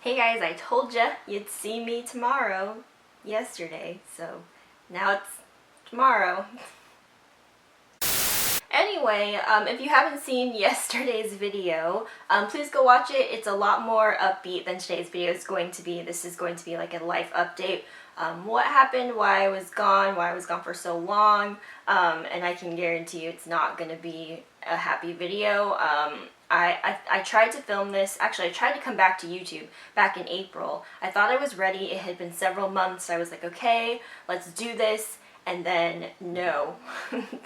Hey guys, I told ya you'd see me tomorrow, yesterday, so now it's tomorrow. Anyway, if you haven't seen yesterday's video, please go watch it. It's a lot more upbeat than today's video is going to be. This is going to be like a life update. What happened, why I was gone for so long, and I can guarantee you it's not going to be a happy video. I tried to film this, actually I tried to come back to YouTube back in April. I thought I was ready, it had been several months, I was like, okay, let's do this, and then no.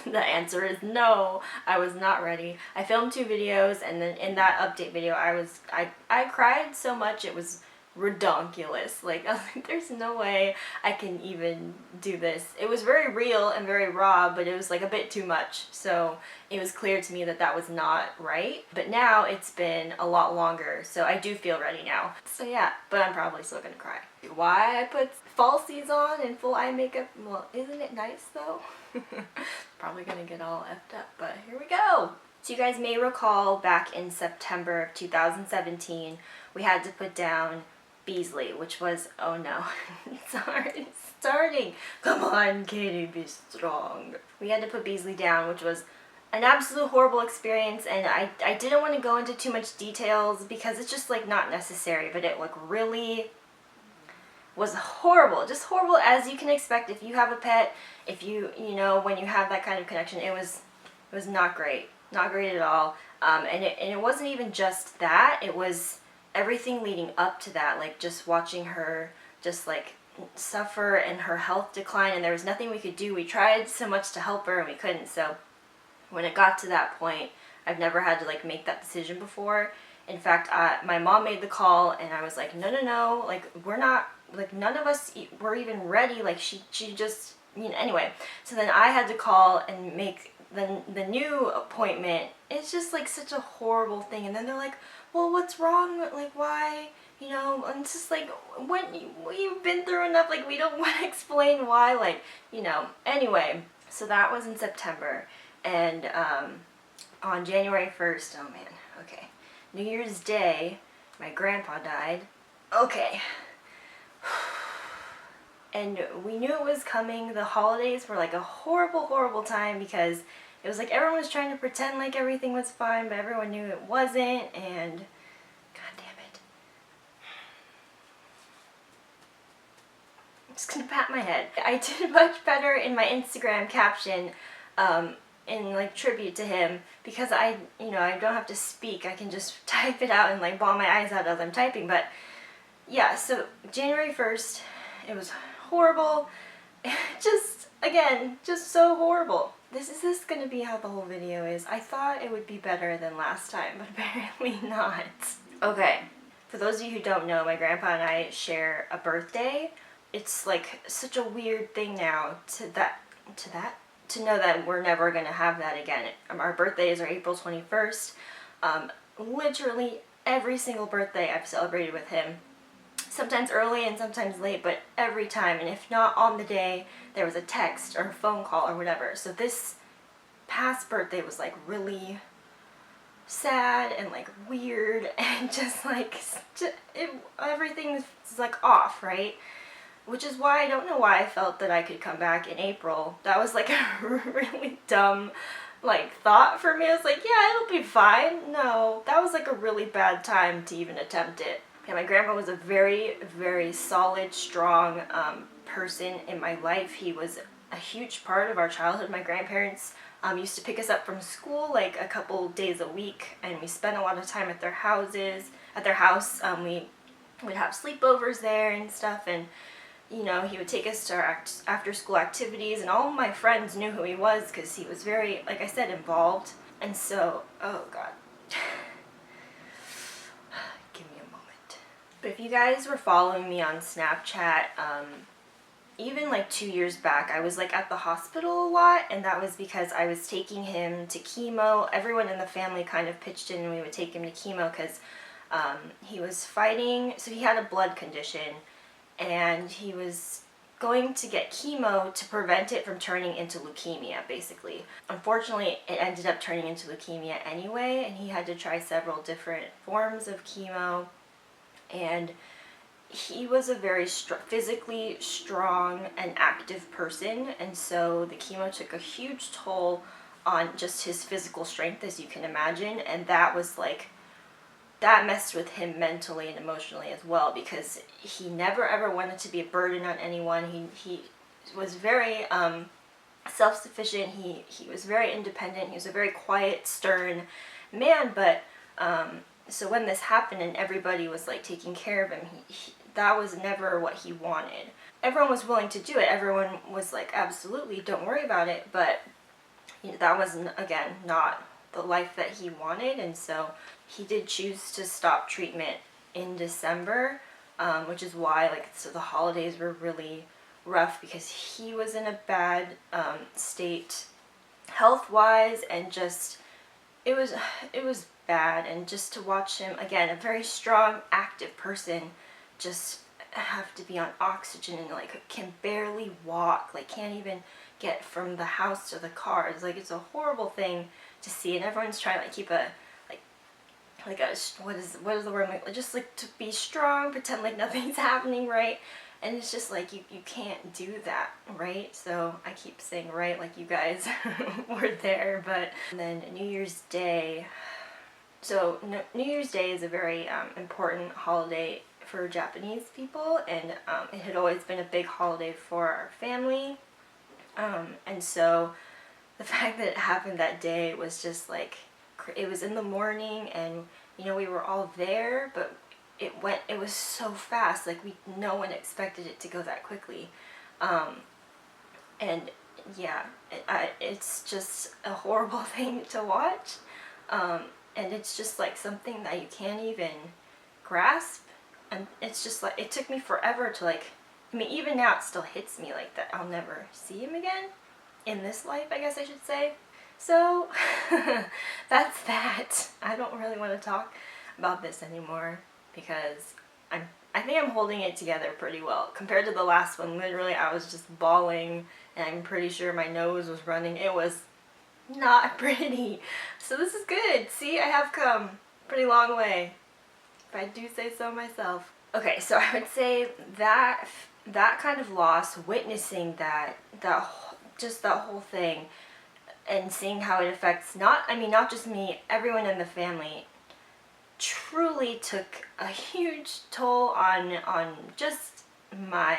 The answer is no, I was not ready. I filmed 2 videos, and then in that update video I cried so much it was redonkulous. Like, I was like, there's no way I can even do this. It was very real and very raw, but it was like a bit too much. So it was clear to me that that was not right. But now it's been a lot longer, so I do feel ready now. So yeah, but I'm probably still gonna cry. Why I put falsies on and full eye makeup? Well, isn't it nice though? Probably gonna get all effed up, but here we go. So you guys may recall back in September of 2017, we had to put down Beasley, which was, oh no, sorry, starting. Come on, Katie, be strong. We had to put Beasley down, which was an absolute horrible experience, and I didn't want to go into too much details because it's just like not necessary, but it like really was horrible, just horrible as you can expect if you have a pet, if you know, when you have that kind of connection. It was not great, not great at all, and it wasn't even just that, it was everything leading up to that, like just watching her just like suffer and her health decline, and there was nothing we could do. We tried so much to help her and we couldn't. So when it got to that point, I've never had to like make that decision before. In fact, my mom made the call and I was like, no, like we're not, like none of us were even ready, like she just, anyway. So then I had to call and make the new appointment. It's just like such a horrible thing, and then they're like, well, what's wrong, like why, and it's just like, when you've been through enough, like we don't want to explain why, like, anyway. So that was in September, and on January 1st, oh man, okay, New Year's Day, my grandpa died. Okay. And we knew it was coming. The holidays were like a horrible time because it was like everyone was trying to pretend like everything was fine, but everyone knew it wasn't, and god damn it. I'm just gonna pat my head. I did much better in my Instagram caption in like tribute to him because I don't have to speak. I can just type it out and like bawl my eyes out as I'm typing. But yeah, so January 1st, it was horrible. Just, again, just so horrible. Is this gonna be how the whole video is? I thought it would be better than last time, but apparently not. Okay, for those of you who don't know, my grandpa and I share a birthday. It's like such a weird thing now to know that we're never gonna have that again. Our birthdays are April 21st. Literally every single birthday I've celebrated with him. Sometimes early and sometimes late, but every time, and if not on the day, there was a text or a phone call or whatever. So this past birthday was like really sad and like weird and just like everything was like off, right? Which is why I don't know why I felt that I could come back in April. That was like a really dumb like thought for me. I was like, yeah, it'll be fine. No, that was like a really bad time to even attempt it. Yeah, my grandpa was a very solid, strong person in my life. He was a huge part of our childhood. My grandparents used to pick us up from school like a couple days a week, and we spent a lot of time at their house. We would have sleepovers there and stuff, and he would take us to our after-school activities, and all my friends knew who he was because he was very, like I said, involved. And so, oh god. But if you guys were following me on Snapchat, even like 2 years back, I was like at the hospital a lot, and that was because I was taking him to chemo. Everyone in the family kind of pitched in and we would take him to chemo because he was fighting, so he had a blood condition, and he was going to get chemo to prevent it from turning into leukemia, basically. Unfortunately, it ended up turning into leukemia anyway, and he had to try several different forms of chemo. and he was a very physically strong and active person, and so the chemo took a huge toll on just his physical strength, as you can imagine, and that was like, that messed with him mentally and emotionally as well, because he never ever wanted to be a burden on anyone. He was very self-sufficient. He was very independent. He was a very quiet, stern man, but so when this happened and everybody was like taking care of him, that was never what he wanted. Everyone was willing to do it. Everyone was like, absolutely, don't worry about it, but that was, again, not the life that he wanted, and so he did choose to stop treatment in December, which is why, like, so the holidays were really rough, because he was in a bad state health-wise, and just, it was bad, and just to watch him, again, a very strong, active person, just have to be on oxygen and, like, can barely walk, like, can't even get from the house to the car. It's like, it's a horrible thing to see, and everyone's trying to, like, keep a, like a, what is the word, like, just, like, to be strong, pretend like nothing's happening, right? And it's just like, you can't do that, right? So I keep saying right, like you guys were there. But and then New Year's Day. So New Year's Day is a very important holiday for Japanese people, and it had always been a big holiday for our family. And so the fact that it happened that day was just like, it was in the morning, and you know, we were all there, but it was so fast, like no one expected it to go that quickly. And yeah, it's just a horrible thing to watch, and it's just like something that you can't even grasp, and it's just like, it took me forever to, like, I mean, even now it still hits me like that I'll never see him again in this life, I guess I should say. So that's that. I don't really want to talk about this anymore, because I think I'm holding it together pretty well. Compared to the last one, literally I was just bawling, and I'm pretty sure my nose was running. It was not pretty. So this is good. See, I have come a pretty long way, if I do say so myself. Okay, so I would say that kind of loss, witnessing just that whole thing, and seeing how it affects not just me, everyone in the family, truly took a huge toll on just my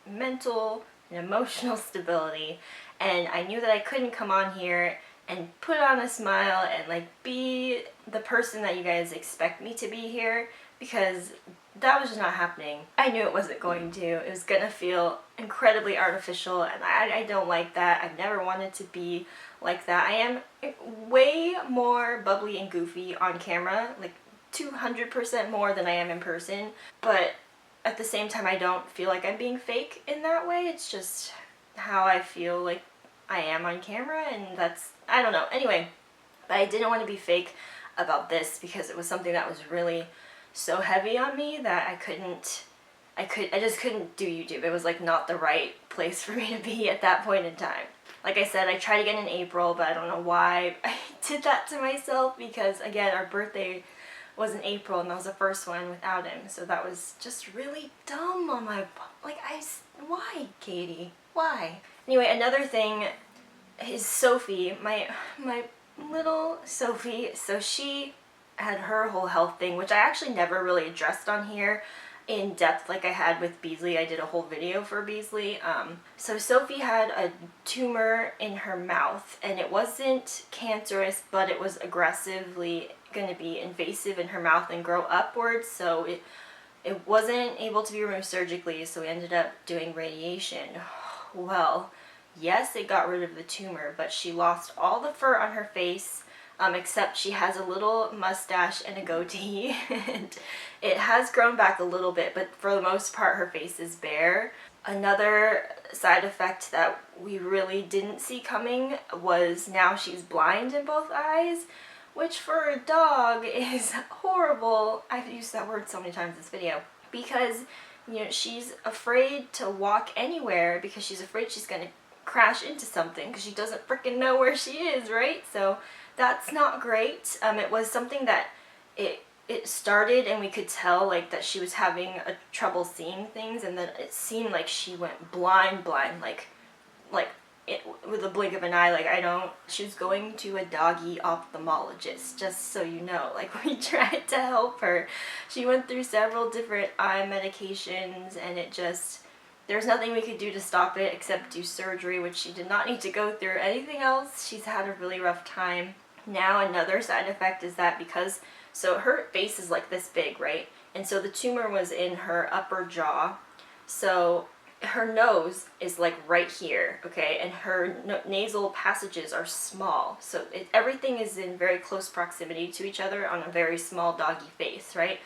mental and emotional stability. And I knew that I couldn't come on here and put on a smile and, like, be the person that you guys expect me to be here, because that was just not happening. I knew it wasn't going to. It was gonna feel incredibly artificial, and I don't like that. I've never wanted to be like that. I am way more bubbly and goofy on camera, like 200% more than I am in person, but at the same time I don't feel like I'm being fake in that way. It's just how I feel like I am on camera, and that's, I don't know. Anyway, but I didn't want to be fake about this, because it was something that was really so heavy on me that I just couldn't do YouTube. It was, like, not the right place for me to be at that point in time. Like I said, I tried again in April, but I don't know why I did that to myself, because, again, our birthday was in April, and that was the first one without him, so that was just really dumb on my, like, why, Katie? Why? Anyway, another thing is Sophie, my little Sophie. So she had her whole health thing, which I actually never really addressed on here in depth like I had with Beasley. I did a whole video for Beasley. So Sophie had a tumor in her mouth, and it wasn't cancerous, but it was aggressively going to be invasive in her mouth and grow upwards, so it wasn't able to be removed surgically, so we ended up doing radiation. Well, yes, it got rid of the tumor, but she lost all the fur on her face, except she has a little mustache and a goatee, and it has grown back a little bit, but for the most part her face is bare. Another side effect that we really didn't see coming was now she's blind in both eyes, which for a dog is horrible. I've used that word so many times in this video, because, you know, she's afraid to walk anywhere, because she's afraid she's gonna crash into something, because she doesn't freaking know where she is, right? So that's not great. It was something that it started and we could tell like that she was having a trouble seeing things, and then it seemed like she went blind, like with a blink of an eye. Like, she was going to a doggy ophthalmologist, just so you know. Like, we tried to help her. She went through several different eye medications, and there's nothing we could do to stop it except do surgery, which she did not need to go through. Anything else, she's had a really rough time. Now another side effect is that so her face is like this big, right? And so the tumor was in her upper jaw. So her nose is like right here, okay? And her nasal passages are small. So everything is in very close proximity to each other on a very small doggy face, right?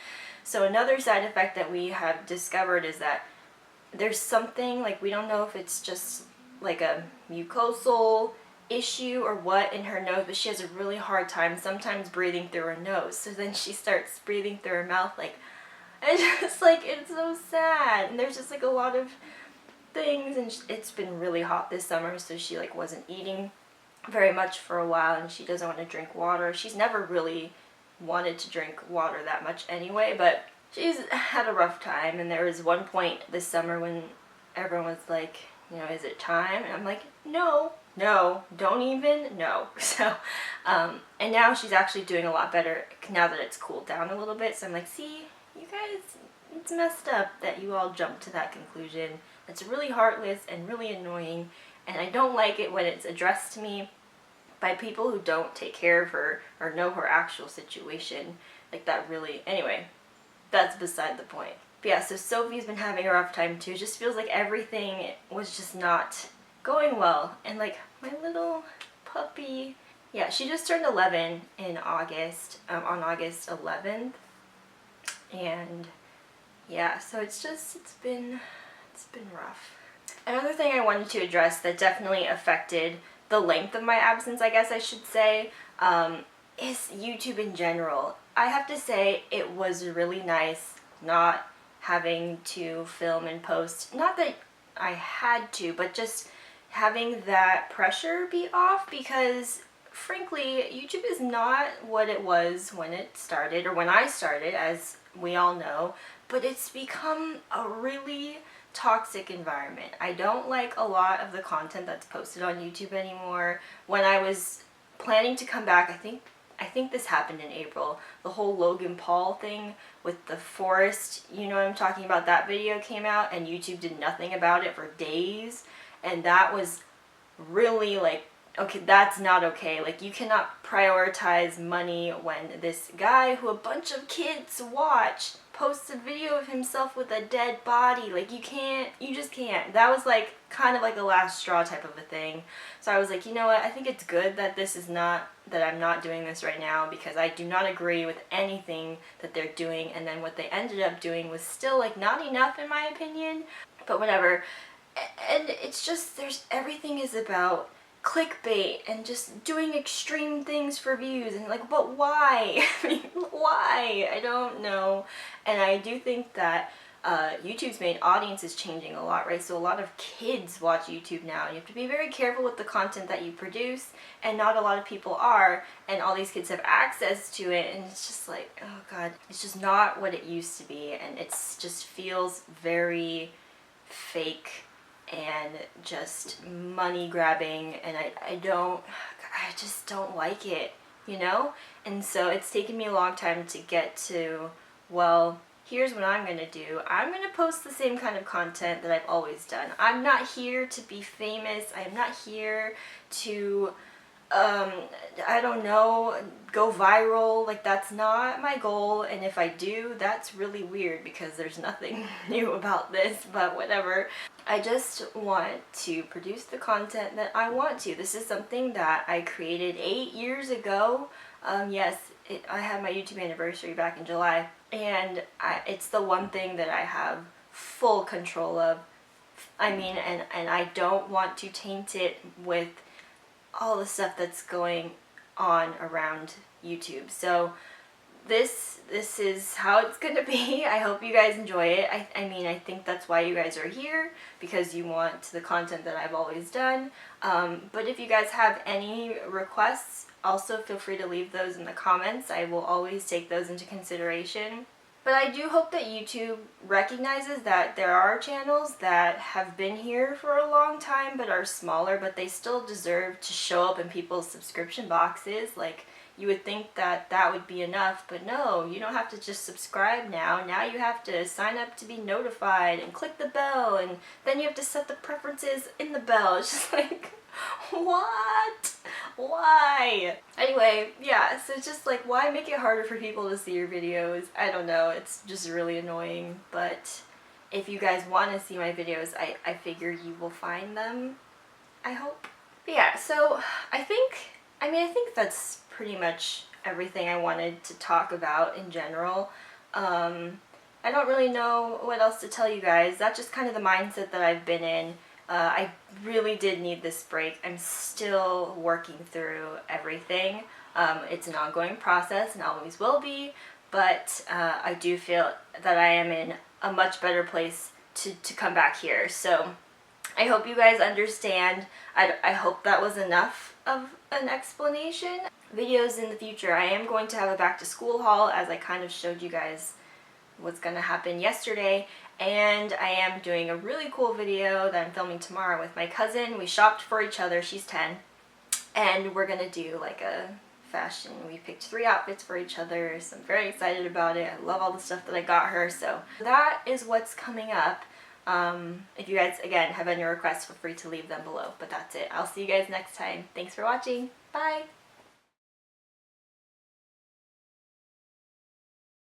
So another side effect that we have discovered is that there's something, like, we don't know if it's just like a mucosal issue or what in her nose, but she has a really hard time sometimes breathing through her nose. So then she starts breathing through her mouth, like, and just like, it's so sad. And there's just like a lot of things, and it's been really hot this summer, so she like wasn't eating very much for a while, and she doesn't want to drink water. She's never really wanted to drink water that much anyway, but she's had a rough time. And there was one point this summer when everyone was like, you know, is it time? And I'm like, no, don't even, no. So, and now she's actually doing a lot better now that it's cooled down a little bit. So I'm like, see, you guys, it's messed up that you all jumped to that conclusion. It's really heartless and really annoying, and I don't like it when it's addressed to me by people who don't take care of her or know her actual situation. Like, that really, anyway, that's beside the point. But yeah, so Sophie's been having a rough time too. It just feels like everything was just not going well. And like, my little puppy, yeah, she just turned 11 in August, on August 11th. And yeah, so it's been rough. Another thing I wanted to address that definitely affected the length of my absence, I guess I should say, is YouTube in general. I have to say it was really nice not having to film and post. Not that I had to, but just having that pressure be off, because frankly, YouTube is not what it was when it started, or when I started, as we all know, but it's become a really toxic environment. I don't like a lot of the content that's posted on YouTube anymore. When I was planning to come back, I think this happened in April, the whole Logan Paul thing with the forest, you know what I'm talking about, that video came out, and YouTube did nothing about it for days, and that was really like, okay, that's not okay. Like, you cannot prioritize money when this guy who a bunch of kids watch posts a video of himself with a dead body. Like, you just can't. That was like kind of like a last straw type of a thing. So I was like, you know what, I think it's good that I'm not doing this right now, because I do not agree with anything that they're doing. And then what they ended up doing was still like not enough in my opinion, but whatever. And it's just, everything is about clickbait and just doing extreme things for views, and like, but why? I mean, why? I don't know. And I do think that YouTube's main audience is changing a lot, right? So a lot of kids watch YouTube now, and you have to be very careful with the content that you produce, and not a lot of people are, and all these kids have access to it, and it's just like, oh god, it's just not what it used to be, and it's just feels very fake and just money grabbing, and I just don't like it, you know? And so it's taken me a long time to get to, well, here's what I'm going to do. I'm going to post the same kind of content that I've always done. I'm not here to be famous. I'm not here to, I don't know, go viral. Like, that's not my goal. And if I do, that's really weird, because there's nothing new about this, but whatever. I just want to produce the content that I want to. This is something that I created 8 years ago. Yes, I had my YouTube anniversary back in July, and it's the one thing that I have full control of. I mean, and I don't want to taint it with all the stuff that's going on around YouTube. So this is how it's gonna be. I hope you guys enjoy it. I mean, I think that's why you guys are here, because you want the content that I've always done. But if you guys have any requests also feel free to leave those in the comments. I will always take those into consideration. But I do hope that YouTube recognizes that there are channels that have been here for a long time but are smaller, but they still deserve to show up in people's subscription boxes. Like, you would think that that would be enough, but no, you don't have to just subscribe now. Now you have to sign up to be notified and click the bell, and then you have to set the preferences in the bell. It's just like, what? Why? Anyway, yeah, so it's just like, why make it harder for people to see your videos? I don't know, it's just really annoying, but if you guys want to see my videos, I figure you will find them, I hope. But yeah, so I think that's pretty much everything I wanted to talk about in general. I don't really know what else to tell you guys. That's just kind of the mindset that I've been in. I really did need this break. I'm still working through everything. It's an ongoing process and always will be, but I do feel that I am in a much better place to come back here. So I hope you guys understand. I hope that was enough of an explanation. Videos in the future, I am going to have a back to school haul, as I kind of showed you guys what's going to happen yesterday, and I am doing a really cool video that I'm filming tomorrow with my cousin. We shopped for each other, she's 10, and we're going to do like a fashion. We picked 3 outfits for each other, so I'm very excited about it. I love all the stuff that I got her, so that is what's coming up. If you guys, again, have any requests, feel free to leave them below, but that's it. I'll see you guys next time. Thanks for watching. Bye!